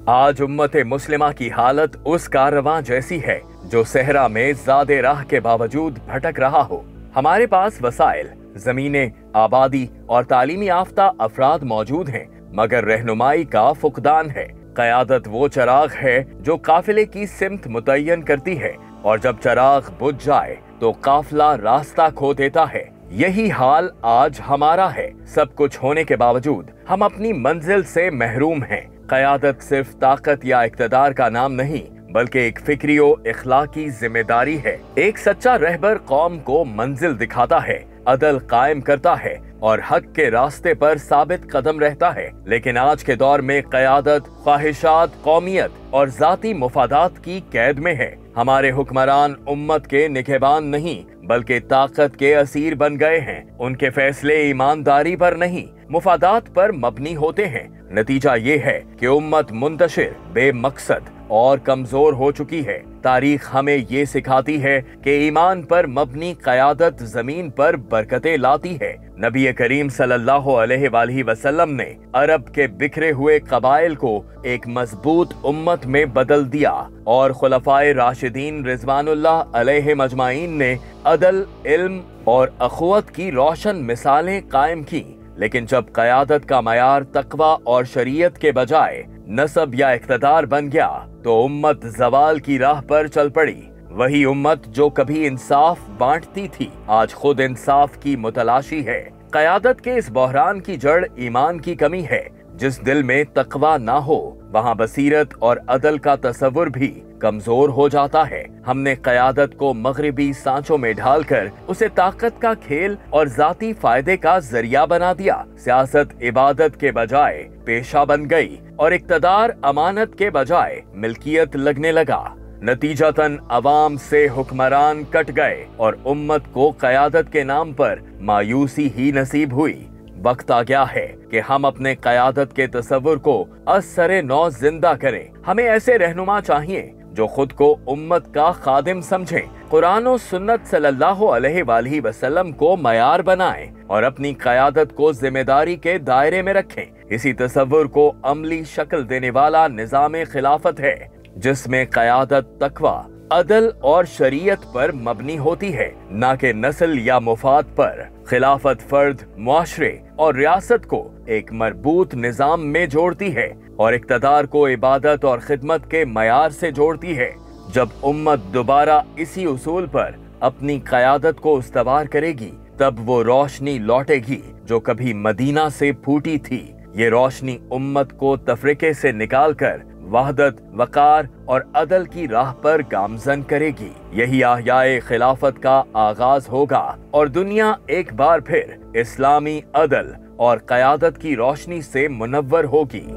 آج امت مسلمہ کی حالت اس کارواں جیسی ہے جو صحرا میں زیادہ راہ کے باوجود بھٹک رہا ہو۔ ہمارے پاس وسائل، زمینیں، آبادی اور تعلیمی یافتہ افراد موجود ہیں، مگر رہنمائی کا فقدان ہے۔ قیادت وہ چراغ ہے جو قافلے کی سمت متعین کرتی ہے، اور جب چراغ بجھ جائے تو قافلہ راستہ کھو دیتا ہے۔ یہی حال آج ہمارا ہے۔ سب کچھ ہونے کے باوجود ہم اپنی منزل سے محروم ہیں۔ قیادت صرف طاقت یا اقتدار کا نام نہیں، بلکہ ایک فکری و اخلاقی ذمہ داری ہے۔ ایک سچا رہبر قوم کو منزل دکھاتا ہے، عدل قائم کرتا ہے اور حق کے راستے پر ثابت قدم رہتا ہے۔ لیکن آج کے دور میں قیادت خواہشات، قومیت اور ذاتی مفادات کی قید میں ہے۔ ہمارے حکمران امت کے نگہبان نہیں، بلکہ طاقت کے اسیر بن گئے ہیں۔ ان کے فیصلے ایمانداری پر نہیں، مفادات پر مبنی ہوتے ہیں۔ نتیجہ یہ ہے کہ امت منتشر، بے مقصد اور کمزور ہو چکی ہے۔ تاریخ ہمیں یہ سکھاتی ہے کہ ایمان پر مبنی قیادت زمین پر برکتیں لاتی ہے۔ نبی کریم صلی اللہ علیہ وآلہ وسلم نے عرب کے بکھرے ہوئے قبائل کو ایک مضبوط امت میں بدل دیا، اور خلفائے راشدین رضوان اللہ علیہ اجمعین نے عدل، علم اور اخوت کی روشن مثالیں قائم کی۔ لیکن جب قیادت کا معیار تقوی اور شریعت کے بجائے نسب یا اقتدار بن گیا تو امت زوال کی راہ پر چل پڑی۔ وہی امت جو کبھی انصاف بانٹتی تھی، آج خود انصاف کی متلاشی ہے۔ قیادت کے اس بحران کی جڑ ایمان کی کمی ہے۔ جس دل میں تقوی نہ ہو، وہاں بصیرت اور عدل کا تصور بھی کمزور ہو جاتا ہے۔ ہم نے قیادت کو مغربی سانچوں میں ڈھال کر اسے طاقت کا کھیل اور ذاتی فائدے کا ذریعہ بنا دیا۔ سیاست عبادت کے بجائے پیشہ بن گئی، اور اقتدار امانت کے بجائے ملکیت لگنے لگا۔ نتیجتاً عوام سے حکمران کٹ گئے، اور امت کو قیادت کے نام پر مایوسی ہی نصیب ہوئی۔ وقت آ گیا ہے کہ ہم اپنے قیادت کے تصور کو از سر نو زندہ کریں۔ ہمیں ایسے رہنما چاہیے جو خود کو امت کا خادم سمجھیں، قرآن و سنت صلی اللہ علیہ وآلہ وسلم کو معیار بنائیں، اور اپنی قیادت کو ذمہ داری کے دائرے میں رکھیں۔ اسی تصور کو عملی شکل دینے والا نظام خلافت ہے، جس میں قیادت تقوی، عدل اور شریعت پر مبنی ہوتی ہے، نہ کہ نسل یا مفاد پر۔ خلافت فرد، معاشرے اور ریاست کو ایک مربوط نظام میں جوڑتی ہے، اور اقتدار کو عبادت اور خدمت کے معیار سے جوڑتی ہے۔ جب امت دوبارہ اسی اصول پر اپنی قیادت کو استوار کرے گی، تب وہ روشنی لوٹے گی جو کبھی مدینہ سے پھوٹی تھی۔ یہ روشنی امت کو تفرقے سے نکال کر وحدت، وقار اور عدل کی راہ پر گامزن کرے گی۔ یہی احیاء خلافت کا آغاز ہوگا، اور دنیا ایک بار پھر اسلامی عدل اور قیادت کی روشنی سے منور ہوگی۔